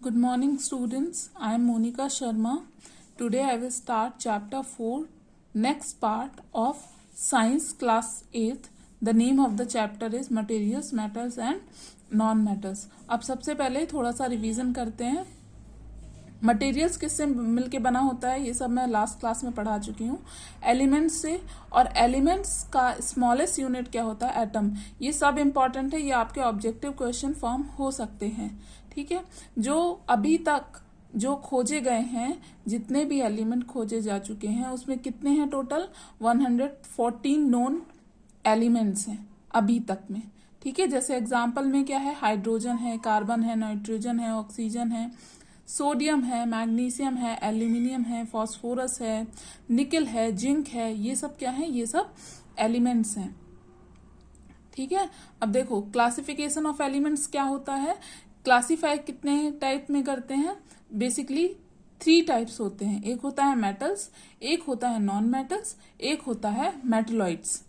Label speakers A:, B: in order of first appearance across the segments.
A: Good morning, students. I am Monica Sharma. Today I will start chapter 4, next part of science class 8th. The name of the chapter is materials, metals and non-metals. अब सबसे पहले थोड़ा सा revision करते हैं. Materials किससे मिलके बना होता है ये सब मैं लास्ट क्लास में पढ़ा चुकी हूँ. एलिमेंट्स से, और एलिमेंट्स का स्मॉलेस्ट यूनिट क्या होता है? एटम. ये सब इम्पॉर्टेंट है, ये आपके ऑब्जेक्टिव क्वेश्चन फॉर्म हो सकते हैं. ठीक है. जो अभी तक जो खोजे गए हैं, जितने भी एलिमेंट खोजे जा चुके हैं, उसमें कितने हैं टोटल? 114 नोन एलिमेंट्स हैं अभी तक में. ठीक है. जैसे एग्जाम्पल में क्या है? हाइड्रोजन है, कार्बन है, नाइट्रोजन है, ऑक्सीजन है, सोडियम है, मैग्नीशियम है, एल्यूमिनियम है, फास्फोरस है, निकल है, जिंक है. ये सब क्या है? ये सब एलिमेंट्स हैं. ठीक है. अब देखो क्लासिफिकेशन ऑफ एलिमेंट्स क्या होता है. क्लासिफाई कितने टाइप में करते हैं? बेसिकली 3 टाइप्स होते हैं. एक होता है मेटल्स, एक होता है नॉन मेटल्स, एक होता है मेटलॉइड्स,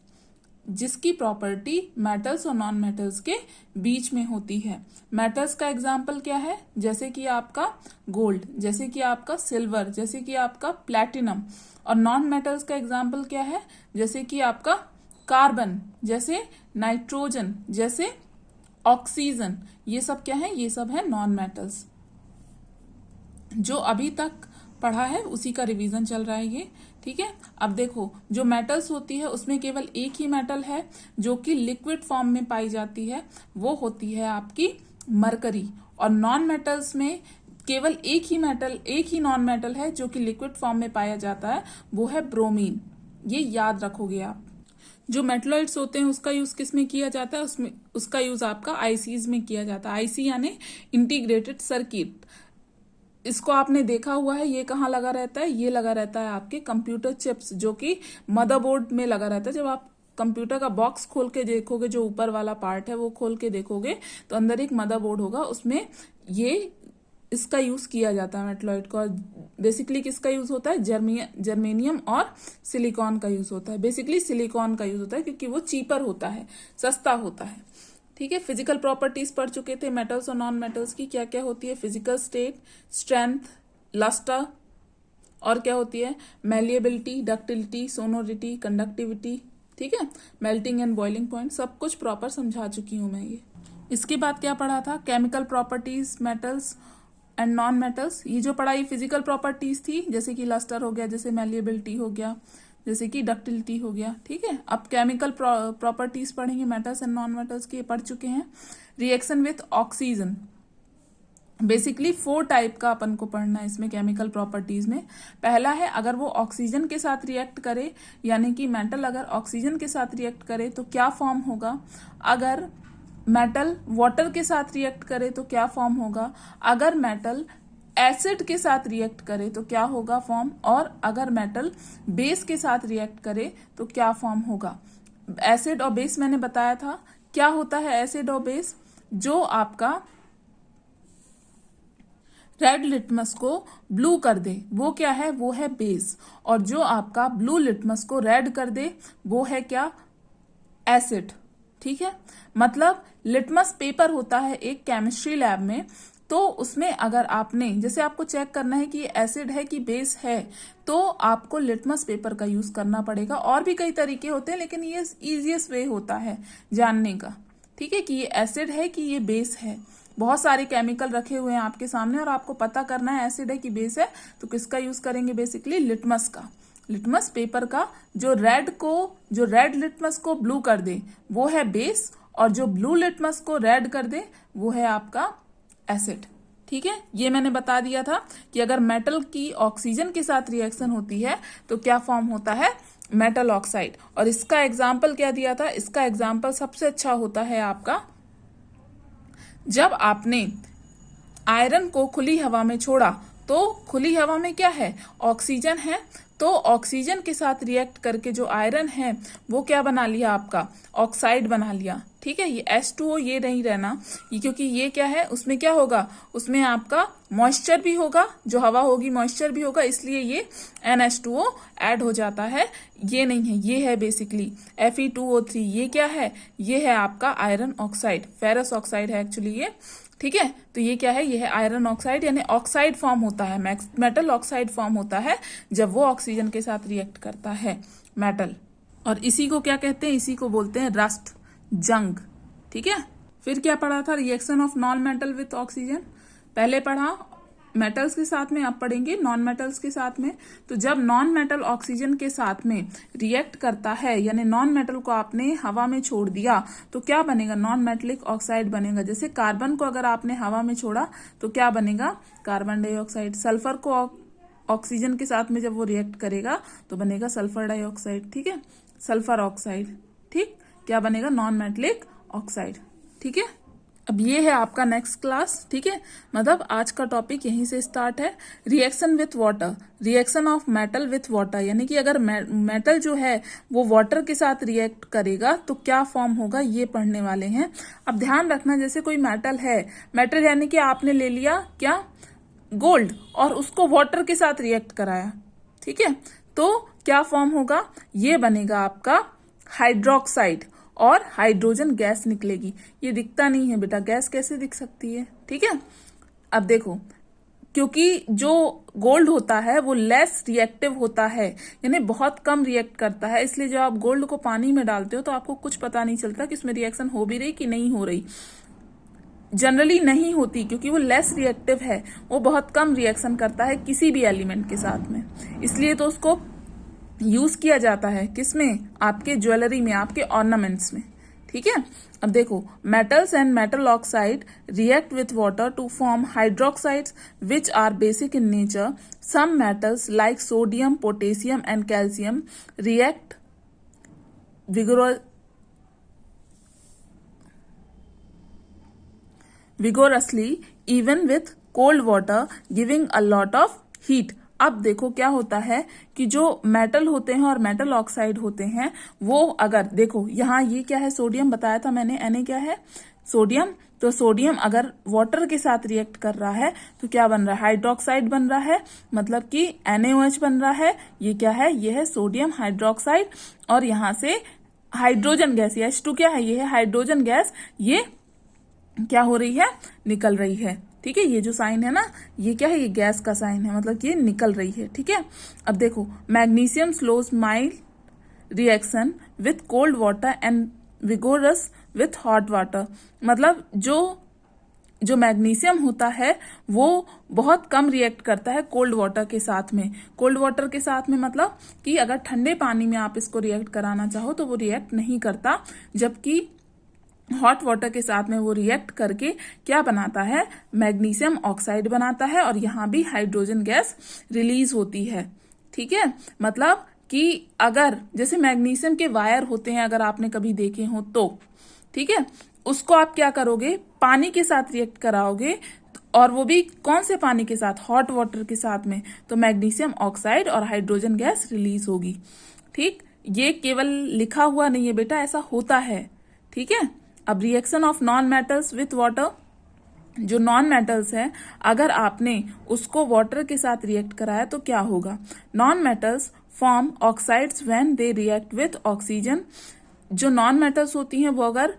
A: जिसकी प्रॉपर्टी मेटल्स और नॉन मेटल्स के बीच में होती है. मेटल्स का एग्जाम्पल क्या है? जैसे कि आपका गोल्ड, जैसे कि आपका सिल्वर, जैसे कि आपका प्लैटिनम. और नॉन मेटल्स का एग्जाम्पल क्या है? जैसे कि आपका कार्बन, जैसे नाइट्रोजन, जैसे ऑक्सीजन. ये सब क्या है? ये सब है नॉन मेटल्स. जो अभी तक पढ़ा है उसी का रिवीजन चल रहा है ये. ठीक है. अब देखो जो मेटल्स होती है उसमें केवल एक ही मेटल है जो कि लिक्विड फॉर्म में पाई जाती है, वो होती है आपकी मरकरी. और नॉन मेटल्स में केवल एक ही नॉन मेटल है जो कि लिक्विड फॉर्म में पाया जाता है, वो है ब्रोमीन. ये याद रखोगे आप. जो मेटलॉइड्स होते हैं उसका यूज किस में किया जाता है? उसका यूज आपका आईसीज में किया जाता है. आईसी यानी इंटीग्रेटेड सर्किट. इसको आपने देखा हुआ है. ये कहाँ लगा रहता है? ये लगा रहता है आपके कंप्यूटर चिप्स, जो कि मदरबोर्ड में लगा रहता है. जब आप कंप्यूटर का बॉक्स खोल के देखोगे, जो ऊपर वाला पार्ट है वो खोल के देखोगे, तो अंदर एक मदरबोर्ड होगा, उसमें ये इसका यूज किया जाता है मेटलॉइड का. बेसिकली किसका यूज होता है? जर्मेनियम और सिलिकॉन का यूज होता है. बेसिकली सिलिकॉन का यूज होता है क्योंकि वो चीपर होता है, सस्ता होता है. ठीक है. फिजिकल प्रॉपर्टीज पढ़ चुके थे मेटल्स और नॉन मेटल्स की. क्या क्या होती है? फिजिकल स्टेट, स्ट्रेंथ, लस्टर, और क्या होती है? Malleability, ductility, sonority, conductivity. ठीक है. मेल्टिंग एंड बॉइलिंग पॉइंट, सब कुछ प्रॉपर समझा चुकी हूं मैं ये. इसके बाद क्या पढ़ा था? Chemical properties, metals and non metals. ये जो पढ़ाई फिजिकल प्रॉपर्टीज थी, जैसे कि लस्टर हो गया, जैसे मैलिएबिलिटी हो गया, जैसे कि डक्टिलिटी हो गया. ठीक है. अब केमिकल प्रॉपर्टीज पढ़ेंगे मेटल्स एंड नॉन मेटल्स की. पढ़ चुके हैं. Reaction with oxygen. Basically 4 type का अपन को पढ़ना है इसमें केमिकल प्रॉपर्टीज में. पहला है, अगर वो ऑक्सीजन के साथ रिएक्ट करे, यानी कि मेटल अगर ऑक्सीजन के साथ रिएक्ट करे तो क्या फॉर्म होगा. अगर मेटल वाटर के साथ रिएक्ट करे तो क्या फॉर्म होगा. अगर मेटल एसिड के साथ रिएक्ट करे तो क्या होगा फॉर्म. और अगर मेटल बेस के साथ रिएक्ट करे तो क्या फॉर्म होगा. एसिड और बेस मैंने बताया था. क्या होता है एसिड और बेस? जो आपका रेड लिटमस को ब्लू कर दे वो क्या है? वो है बेस. और जो आपका ब्लू लिटमस को रेड कर दे वो है क्या? एसिड. ठीक है. मतलब लिटमस पेपर होता है एक केमिस्ट्री लैब में, तो उसमें अगर आपने, जैसे आपको चेक करना है कि ये एसिड है कि बेस है, तो आपको लिटमस पेपर का यूज करना पड़ेगा. और भी कई तरीके होते हैं, लेकिन ये इजीएस्ट वे होता है जानने का. ठीक है. कि ये एसिड है कि ये बेस है. बहुत सारे केमिकल रखे हुए हैं आपके सामने और आपको पता करना है एसिड है कि बेस है, तो किसका यूज करेंगे? बेसिकली लिटमस का, लिटमस पेपर का. जो रेड लिटमस को ब्लू कर दे वो है बेस, और जो ब्लू लिटमस को रेड कर दे वो है आपका एसिड. ठीक है. ये मैंने बता दिया था कि अगर मेटल की ऑक्सीजन के साथ रिएक्शन होती है तो क्या फॉर्म होता है? Metal oxide. और इसका एग्जाम्पल क्या दिया था? इसका एग्जाम्पल सबसे अच्छा होता है आपका, जब आपने आयरन को खुली हवा में छोड़ा, तो खुली हवा में क्या है? ऑक्सीजन है. तो ऑक्सीजन के साथ रिएक्ट करके जो आयरन है वो क्या बना लिया? आपका ऑक्साइड बना लिया. ठीक है. ये H2O ये नहीं रहना, ये क्योंकि ये क्या है, उसमें क्या होगा? उसमें आपका मॉइस्चर भी होगा, जो हवा होगी मॉइस्चर भी होगा, इसलिए ये NH2O ऐड हो जाता है. ये नहीं है, ये है बेसिकली Fe2O3. ये क्या है? ये है आपका आयरन ऑक्साइड, फेरस ऑक्साइड है एक्चुअली ये. ठीक है, तो ये क्या है, ये है आयरन ऑक्साइड, यानी ऑक्साइड फॉर्म होता है, मेटल ऑक्साइड फॉर्म होता है जब वो ऑक्सीजन के साथ रिएक्ट करता है मेटल। और इसी को क्या कहते हैं, इसी को बोलते हैं रस्ट, जंग। ठीक है, फिर क्या पढ़ा था, reaction of non metal with oxygen. पहले पढ़ा मेटल्स के साथ में, अब पढ़ेंगे नॉन मेटल्स के साथ में। तो जब नॉन मेटल ऑक्सीजन के साथ में रिएक्ट करता है, यानी नॉन मेटल को आपने हवा में छोड़ दिया, तो क्या बनेगा, नॉन मेटलिक ऑक्साइड बनेगा। जैसे कार्बन को अगर आपने हवा में छोड़ा तो क्या बनेगा, कार्बन डाइऑक्साइड। सल्फर को ऑक्सीजन के साथ में जब वो रिएक्ट करेगा तो बनेगा सल्फर डाइऑक्साइड। ठीक है, सल्फर ऑक्साइड। ठीक, क्या बनेगा, नॉन मेटलिक ऑक्साइड। ठीक है, अब ये है आपका नेक्स्ट क्लास। ठीक है, मतलब आज का टॉपिक यहीं से स्टार्ट है। Reaction with water, reaction of metal with water, यानी कि अगर मेटल जो है वो वाटर के साथ रिएक्ट करेगा तो क्या फॉर्म होगा, ये पढ़ने वाले हैं। अब ध्यान रखना, जैसे कोई मेटल है, मेटल यानी कि आपने ले लिया क्या, गोल्ड, और उसको वाटर के साथ रिएक्ट कराया। ठीक है, तो क्या फॉर्म होगा, ये बनेगा आपका हाइड्रोक्साइड, और हाइड्रोजन गैस निकलेगी। ये दिखता नहीं है बेटा, गैस कैसे दिख सकती है। ठीक है, अब देखो, क्योंकि जो गोल्ड होता है वो लेस रिएक्टिव होता है, यानी बहुत कम रिएक्ट करता है, इसलिए जब आप गोल्ड को पानी में डालते हो तो आपको कुछ पता नहीं चलता कि इसमें रिएक्शन हो भी रही कि नहीं हो रही। जनरली नहीं होती, क्योंकि वो लेस रिएक्टिव है, वो बहुत कम रिएक्शन करता है किसी भी एलिमेंट के साथ में, इसलिए तो उसको यूज किया जाता है किसमें, आपके ज्वेलरी में, आपके ऑर्नामेंट्स में। ठीक है, अब देखो, metals and metal oxide react with water to form hydroxides which are basic in nature. Some metals like sodium, potassium and calcium react vigorously even with cold water giving a lot of heat। अब देखो क्या होता है कि जो metal होते हैं और मेटल ऑक्साइड होते हैं, वो अगर देखो यहाँ ये क्या है, सोडियम बताया था मैंने, Na क्या है, सोडियम। तो सोडियम अगर वाटर के साथ रिएक्ट कर रहा है तो क्या बन रहा है, हाइड्रोक्साइड बन रहा है, मतलब कि NaOH बन रहा है। ये क्या है, ये है सोडियम हाइड्रोक्साइड, और यहाँ से हाइड्रोजन गैस, H2 क्या है, ये है हाइड्रोजन गैस, ये क्या हो रही है, निकल रही है। ठीक है, ये जो साइन है ना, ये क्या है, ये गैस का साइन है, मतलब ये निकल रही है। ठीक है, अब देखो, magnesium slows mild reaction with cold water and vigorous with hot water. मतलब जो मैग्नीशियम होता है वो बहुत कम रिएक्ट करता है कोल्ड वाटर के साथ में। कोल्ड वाटर के साथ में मतलब कि अगर ठंडे पानी में आप इसको रिएक्ट कराना चाहो तो वो रिएक्ट नहीं करता, जबकि हॉट वाटर के साथ में वो रिएक्ट करके क्या बनाता है, मैग्नीशियम ऑक्साइड बनाता है, और यहाँ भी हाइड्रोजन गैस रिलीज होती है। ठीक है, मतलब कि अगर जैसे मैग्नीशियम के वायर होते हैं, अगर आपने कभी देखे हो तो, ठीक है, उसको आप क्या करोगे, पानी के साथ रिएक्ट कराओगे, और वो भी कौन से पानी के साथ, हॉट वाटर के साथ में, तो मैग्नीशियम ऑक्साइड और हाइड्रोजन गैस रिलीज होगी। ठीक, ये केवल लिखा हुआ नहीं है बेटा, ऐसा होता है। ठीक है, अब reaction of non metals with water, जो नॉन मेटल्स है अगर आपने उसको वाटर के साथ रिएक्ट कराया तो क्या होगा, non metals form oxides when they react with oxygen. जो नॉन मेटल्स होती हैं वो अगर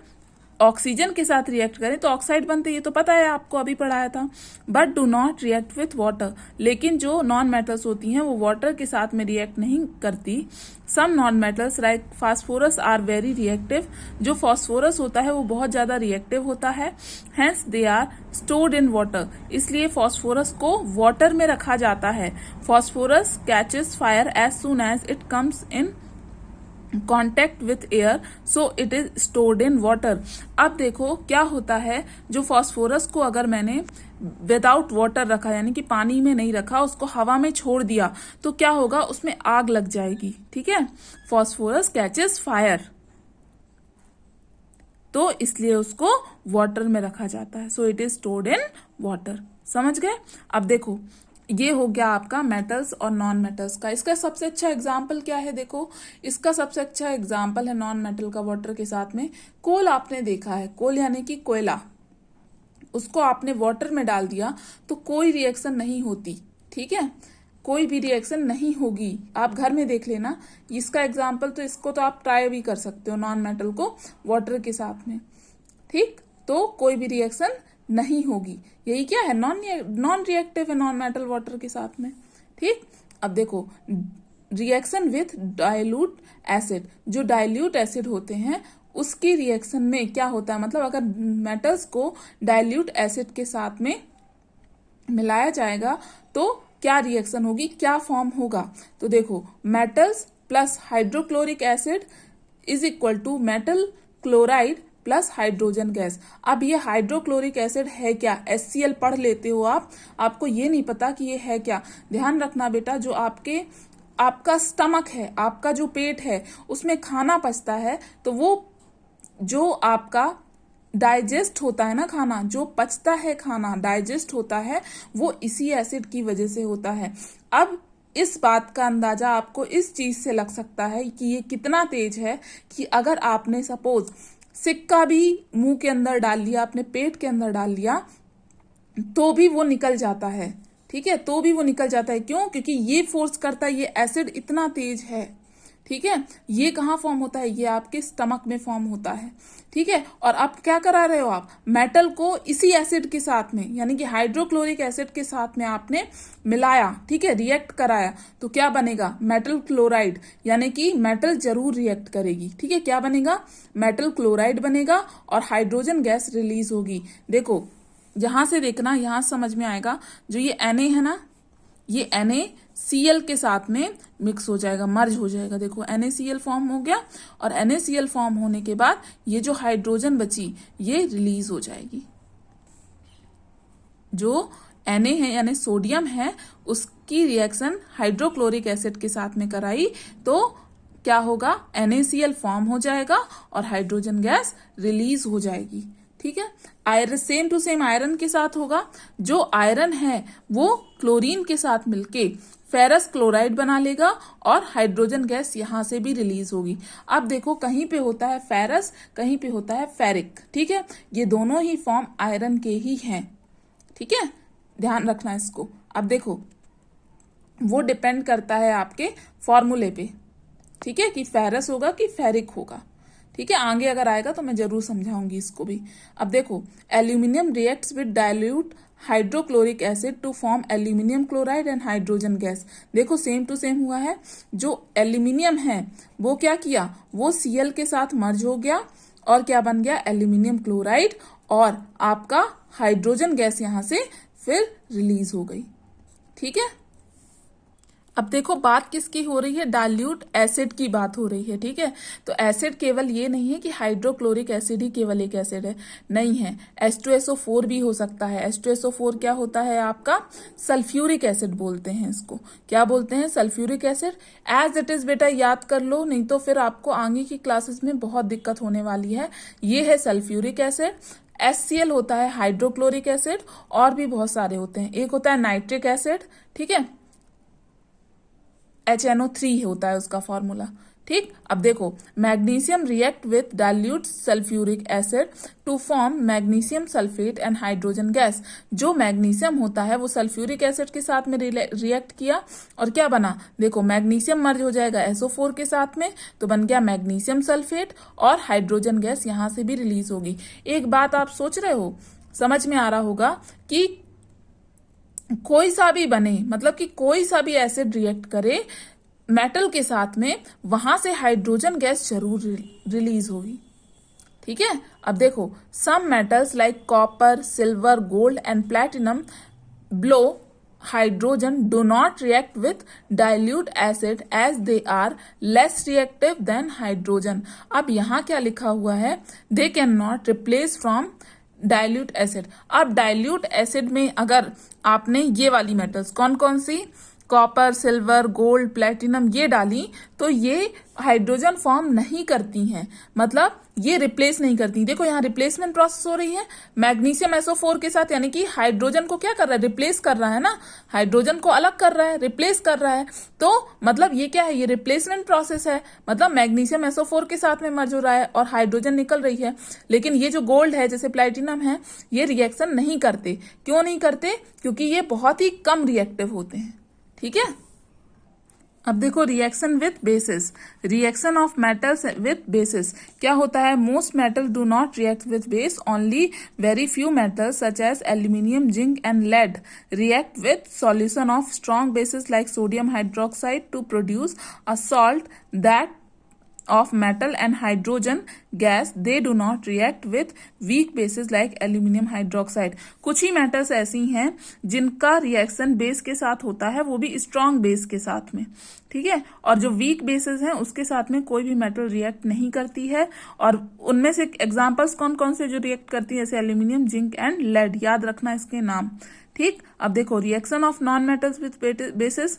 A: ऑक्सीजन के साथ रिएक्ट करें तो ऑक्साइड बनते, ये तो पता है आपको, अभी पढ़ाया था। But do not react with water, लेकिन जो नॉन मेटल्स होती हैं वो वाटर के साथ में रिएक्ट नहीं करती। Some non metals like phosphorus are very reactive, जो फास्फोरस होता है वो बहुत ज्यादा रिएक्टिव होता है। Hence they are stored in water, इसलिए फास्फोरस को वाटर में रखा जाता है। Phosphorus catches fire as soon as it comes in contact with air, so it is stored in water. अब देखो क्या होता है, जो फास्फोरस को अगर मैंने विदाउट वाटर रखा, यानी कि पानी में नहीं रखा, उसको हवा में छोड़ दिया, तो क्या होगा, उसमें आग लग जाएगी। ठीक है, फास्फोरस कैचेस फायर, तो इसलिए उसको वाटर में रखा जाता है, सो it is stored in water. समझ गए। अब देखो, ये हो गया आपका मेटल्स और नॉन मेटल्स का। इसका सबसे अच्छा एग्जाम्पल क्या है, देखो इसका सबसे अच्छा एग्जाम्पल है नॉन मेटल का वाटर के साथ में। कोल आपने देखा है, कोल यानी कि कोयला, उसको आपने वाटर में डाल दिया तो कोई रिएक्शन नहीं होती। ठीक है, कोई भी रिएक्शन नहीं होगी। आप घर में देख लेना इसका एग्जाम्पल, तो इसको तो आप ट्राई भी कर सकते हो, नॉन मेटल को वाटर के साथ में। ठीक, तो कोई भी रिएक्शन नहीं होगी। यही क्या है, नॉन रिएक्टिव है नॉन मेटल वाटर के साथ में। ठीक, अब देखो रिएक्शन विथ डाइल्यूट एसिड, जो डाइल्यूट एसिड होते हैं उसकी रिएक्शन में क्या होता है, मतलब अगर मेटल्स को डाइल्यूट एसिड के साथ में मिलाया जाएगा तो क्या रिएक्शन होगी, क्या फॉर्म होगा। तो देखो metals plus hydrochloric acid is equal to metal chloride plus hydrogen gas. अब ये हाइड्रोक्लोरिक एसिड है क्या, HCl पढ़ लेते हो आप, आपको ये नहीं पता कि ये है क्या। ध्यान रखना बेटा, जो आपका स्टमक है, आपका जो पेट है उसमें खाना पचता है, तो वो जो आपका डाइजेस्ट होता है ना, खाना जो पचता है, खाना डाइजेस्ट होता है, वो इसी एसिड की वजह से होता है। अब इस बात का अंदाजा आपको इस चीज से लग सकता है कि ये कितना तेज है, कि अगर आपने सपोज सिक्का भी मुंह के अंदर डाल लिया, अपने पेट के अंदर डाल लिया, तो भी वो निकल जाता है। ठीक है, तो भी वो निकल जाता है। क्यों? क्योंकि ये फोर्स करता है, ये एसिड इतना तेज है। ठीक है, ये कहाँ फॉर्म होता है, ये आपके स्टमक में फॉर्म होता है। ठीक है, और आप क्या करा रहे हो, आप मेटल को इसी एसिड के साथ में, यानी कि हाइड्रोक्लोरिक एसिड के साथ में आपने मिलाया, ठीक है, रिएक्ट कराया, तो क्या बनेगा, मेटल क्लोराइड, यानी कि मेटल जरूर रिएक्ट करेगी। ठीक है, क्या बनेगा, मेटल क्लोराइड बनेगा और हाइड्रोजन गैस रिलीज होगी। देखो यहां से देखना, यहां समझ में आएगा, जो ये Na है ना, ये NaCl के साथ में मिक्स हो जाएगा, मर्ज हो जाएगा। देखो NaCl फॉर्म हो गया, और NaCl फॉर्म होने के बाद ये जो हाइड्रोजन बची ये रिलीज हो जाएगी। जो Na है यानी सोडियम है, उसकी रिएक्शन हाइड्रोक्लोरिक एसिड के साथ में कराई तो क्या होगा, NaCl फॉर्म हो जाएगा और हाइड्रोजन गैस रिलीज हो जाएगी। ठीक है, iron same to same iron के साथ होगा। जो आयरन है वो क्लोरीन के साथ मिलके फेरस क्लोराइड बना लेगा और हाइड्रोजन गैस यहां से भी रिलीज होगी। अब देखो कहीं पे होता है फेरस, कहीं पे होता है फेरिक। ठीक है, ये दोनों ही फॉर्म आयरन के ही हैं। ठीक है, ध्यान रखना इसको। अब देखो वो डिपेंड करता है आपके फॉर्मूले पे, ठीक है, कि फेरस होगा कि फेरिक होगा। ठीक है, आगे अगर आएगा तो मैं जरूर समझाऊंगी इसको भी। अब देखो aluminium reacts with dilute hydrochloric acid to form aluminium chloride and hydrogen gas. देखो सेम टू सेम हुआ है। जो एल्यूमिनियम है वो क्या किया, वो Cl के साथ मर्ज हो गया और क्या बन गया, एल्यूमिनियम क्लोराइड, और आपका हाइड्रोजन गैस यहां से फिर रिलीज हो गई। ठीक है, अब देखो बात किसकी हो रही है, डाइल्यूट एसिड की बात हो रही है। ठीक है, तो एसिड केवल ये नहीं है कि हाइड्रोक्लोरिक एसिड ही केवल एक एसिड है, नहीं है, H2SO4 भी हो सकता है। H2SO4 क्या होता है आपका, सल्फ्यूरिक एसिड बोलते हैं इसको। क्या बोलते हैं, sulphuric acid. As it is बेटा याद कर लो, नहीं तो फिर आपको आगे की क्लासेस में बहुत दिक्कत होने वाली है। ये है सल्फ्यूरिक एसिड। HCl होता है हाइड्रोक्लोरिक एसिड, और भी बहुत सारे होते हैं। एक होता है नाइट्रिक एसिड, ठीक है, HNO3 होता है उसका फॉर्मूला। ठीक, अब देखो magnesium react with dilute sulphuric acid to form magnesium sulphate and hydrogen gas. जो मैग्नीशियम होता है वो सल्फ्यूरिक एसिड के साथ में रिएक्ट किया और क्या बना, देखो मैग्नीशियम मर्ज हो जाएगा SO4 के साथ में, तो बन गया मैग्नीशियम सल्फेट और हाइड्रोजन गैस यहां से भी रिलीज होगी। एक बात आप सोच रहे हो, समझ में आ रहा होगा कि कोई सा भी बने, मतलब कि कोई सा भी एसिड रिएक्ट करे मेटल के साथ में, वहां से हाइड्रोजन गैस जरूर रिलीज होगी। ठीक है, अब देखो some metals like copper, silver, gold and platinum below hydrogen do not react with dilute acid as they are less reactive than hydrogen। अब यहाँ क्या लिखा हुआ है, they cannot replace from dilute acid. अब डाइल्यूट एसिड में अगर आपने ये वाली मेटल्स कौन कौन सी, कॉपर, सिल्वर, गोल्ड, प्लेटिनम ये डाली, तो ये हाइड्रोजन फॉर्म नहीं करती हैं, मतलब ये रिप्लेस नहीं करती। देखो यहाँ रिप्लेसमेंट प्रोसेस हो रही है मैग्नीशियम SO4 के साथ, यानी कि हाइड्रोजन को क्या कर रहा है, रिप्लेस कर रहा है ना, हाइड्रोजन को अलग कर रहा है, रिप्लेस कर रहा है। तो मतलब ये क्या है, ये रिप्लेसमेंट प्रोसेस है, मतलब मैग्नीशियम SO4 के साथ में मर्ज हो रहा है और हाइड्रोजन निकल रही है। लेकिन ये जो गोल्ड है जैसे प्लैटिनम है, ये रिएक्शन नहीं करते। क्यों नहीं करते, क्योंकि ये बहुत ही कम रिएक्टिव होते हैं। ठीक है, अब देखो reaction with bases, reaction of metals with bases क्या होता है? Most metal do not react with base, only very few metals such as aluminium, zinc and lead react with solution of strong bases like sodium hydroxide to produce a salt that of metal and hydrogen gas. They do not react with weak bases like aluminium hydroxide. कुछ ही metals ऐसी हैं जिनका reaction base के साथ होता है, वो भी स्ट्रॉन्ग बेस के साथ में, ठीक है। और जो वीक बेसेस हैं उसके साथ में कोई भी मेटल रिएक्ट नहीं करती है। और उनमें से एग्जांपल्स कौन कौन से जो रिएक्ट करती है, जैसे एल्यूमिनियम, जिंक एंड लेड, याद रखना इसके नाम, ठीक। अब देखो reaction of non metals with basis,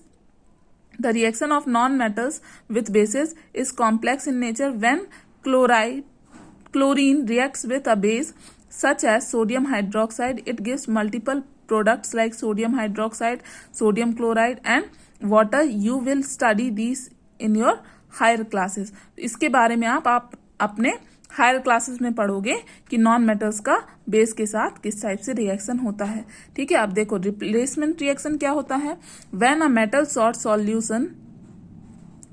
A: the reaction of non-metals with bases is complex in nature. When chlorine reacts with a base such as sodium hydroxide, it gives multiple products like sodium hydroxide, sodium chloride and water. You will study these in your higher classes. इसके बारे में आप अपने higher classes में पढ़ोगे कि non metals का base के साथ किस टाइप से रिएक्शन होता है, ठीक है। अब देखो रिप्लेसमेंट रिएक्शन क्या होता है? When a metal salt solution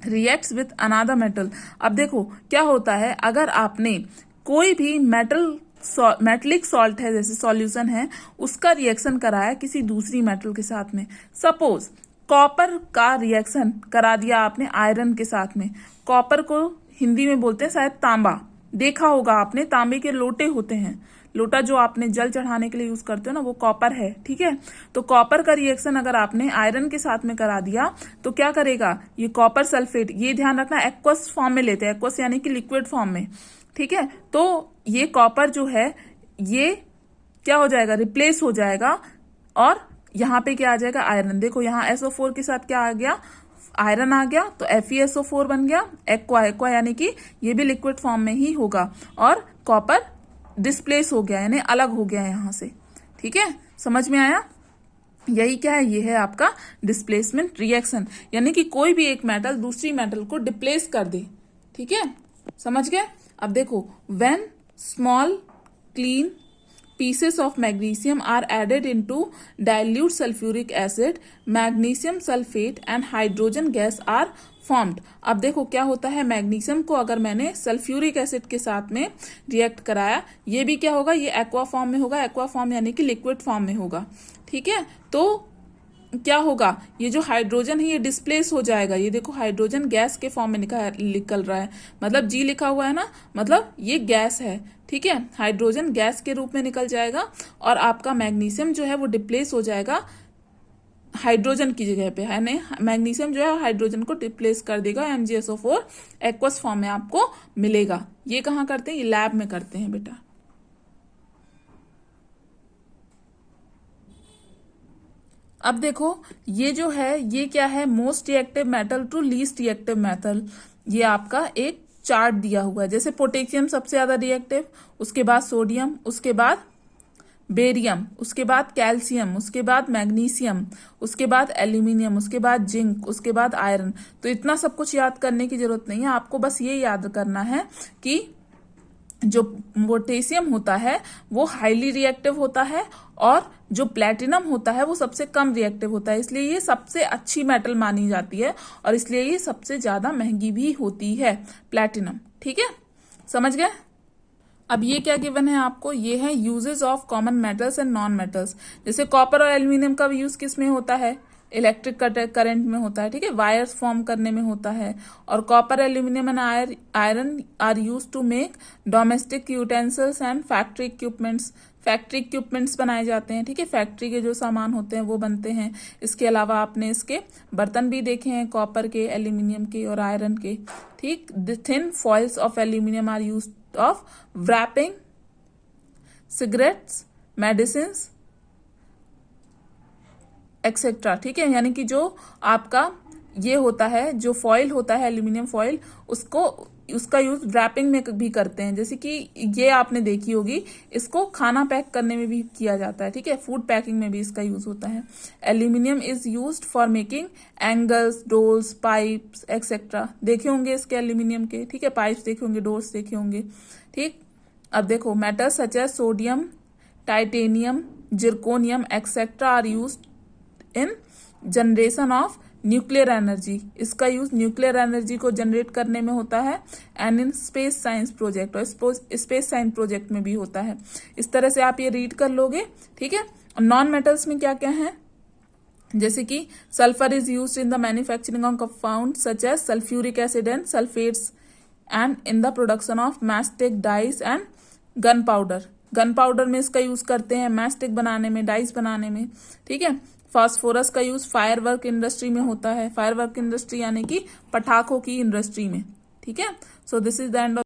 A: reacts with another metal. अब देखो क्या होता है, अगर आपने कोई भी मेटलिक सॉल्ट है, जैसे सॉल्यूशन है, उसका रिएक्शन कराया किसी दूसरी मेटल के साथ में, सपोज कॉपर का रिएक्शन करा दिया आपने आयरन के साथ में। कॉपर को हिंदी में बोलते हैं शायद तांबा, देखा होगा आपने, तांबे के लोटे होते हैं, लोटा जो आपने जल चढ़ाने के लिए यूज करते हो ना, वो कॉपर है, ठीक है। तो कॉपर का रिएक्शन अगर आपने आयरन के साथ में करा दिया तो क्या करेगा, ये कॉपर सल्फेट, ये ध्यान रखना एक्वस फॉर्म में लेते हैं, एक्वस यानी कि लिक्विड फॉर्म में, ठीक है। तो ये कॉपर जो है ये क्या हो जाएगा, रिप्लेस हो जाएगा, और यहाँ पे क्या आ जाएगा, आयरन। देखो यहाँ SO4 के साथ क्या आ गया, आयरन आ गया, तो FeSO4 बन गया, एक्वा यानी कि ये भी लिक्विड फॉर्म में ही होगा, और कॉपर डिस्प्लेस हो गया यानी अलग हो गया यहां से, ठीक है। समझ में आया? यही क्या है, ये है आपका डिस्प्लेसमेंट रिएक्शन, यानी कि कोई भी एक मेटल दूसरी मेटल को डिप्लेस कर दे, ठीक है, समझ गए। अब देखो when small clean pieces of magnesium are added into dilute sulfuric acid, magnesium sulfate and hydrogen gas are formed. अब देखो क्या होता है, मैग्नीशियम को अगर मैंने सल्फ्यूरिक एसिड के साथ में रिएक्ट कराया, ये भी क्या होगा, ये एक्वा फॉर्म में होगा, एक्वा फॉर्म यानी कि लिक्विड फॉर्म में होगा, ठीक है। तो क्या होगा, ये जो हाइड्रोजन है ये डिस्प्लेस हो जाएगा, ये देखो हाइड्रोजन गैस के फॉर्म में निकल रहा है, मतलब जी लिखा हुआ है ना, मतलब ये गैस है, ठीक है। हाइड्रोजन गैस के रूप में निकल जाएगा, और आपका मैग्नीशियम जो है वो डिप्लेस हो जाएगा हाइड्रोजन की जगह पे, है ना, मैग्नीशियम जो है हाइड्रोजन को डिप्लेस कर देगा, MgSO4 एक्वस फॉर्म में आपको मिलेगा। ये कहाँ करते हैं, ये लैब में करते हैं बेटा। अब देखो ये जो है ये क्या है, most reactive metal to least reactive metal, ये आपका एक चार्ट दिया हुआ है। जैसे पोटेशियम सबसे ज्यादा रिएक्टिव, उसके बाद सोडियम, उसके बाद बेरियम, उसके बाद कैल्शियम, उसके बाद मैग्नीशियम, उसके बाद एल्यूमिनियम, उसके बाद जिंक, उसके बाद आयरन। तो इतना सब कुछ याद करने की जरूरत नहीं है, आपको बस ये याद करना है कि जो पोटेशियम होता है वो हाईली रिएक्टिव होता है, और जो प्लेटिनम होता है वो सबसे कम रिएक्टिव होता है, इसलिए ये सबसे अच्छी मेटल मानी जाती है, और इसलिए ये सबसे ज्यादा महंगी भी होती है प्लेटिनम, ठीक है, समझ गए। अब ये क्या गिवन है आपको, ये है uses of common metals and non metals. जैसे कॉपर और एल्यूमिनियम का यूज किस में होता है, इलेक्ट्रिक करंट में होता है, ठीक है, वायर्स फॉर्म करने में होता है। और copper, aluminium and iron are use to make domestic utensils and factory equipments, factory equipments बनाए जाते हैं, ठीक है, फैक्ट्री के जो सामान होते हैं वो बनते हैं। इसके अलावा आपने इसके बर्तन भी देखे हैं, कॉपर के, एल्यूमिनियम के और आयरन के, ठीक। The thin foils of aluminium are use of wrapping cigarettes, medicine etcetera, ठीक है। यानी कि जो आपका ये होता है, जो फॉइल होता है एल्यूमिनियम फॉइल, उसका यूज रैपिंग में भी करते हैं। जैसे कि ये आपने देखी होगी, इसको खाना पैक करने में भी किया जाता है, ठीक है, फूड पैकिंग में भी इसका यूज होता है। Aluminium is used for making angles, doors, pipes etcetera, देखे होंगे इसके एल्यूमिनियम के, ठीक है, पाइप्स देखे होंगे, डोर्स देखे होंगे, ठीक। अब देखो metals such as sodium, titanium, zirconium etcetera are used in generation of nuclear energy, इसका यूज न्यूक्लियर एनर्जी को जनरेट करने में होता है and in space science project, और स्पेस साइंस प्रोजेक्ट में भी होता है। इस तरह से आप ये रीड कर लोगे, ठीक है। नॉन मेटल्स में क्या क्या है, जैसे कि sulphur is used in the manufacturing of compound such as sulphuric acid and sulphates and in the production of mastic dyes and gun powder. Gun powder में इसका यूज करते हैं मैस्टिक बनाने में, डाइस बनाने में, ठीक है। फास्फोरस का यूज फायरवर्क इंडस्ट्री में होता है, फायरवर्क इंडस्ट्री यानी कि पटाखों की इंडस्ट्री में, ठीक है। So this is the end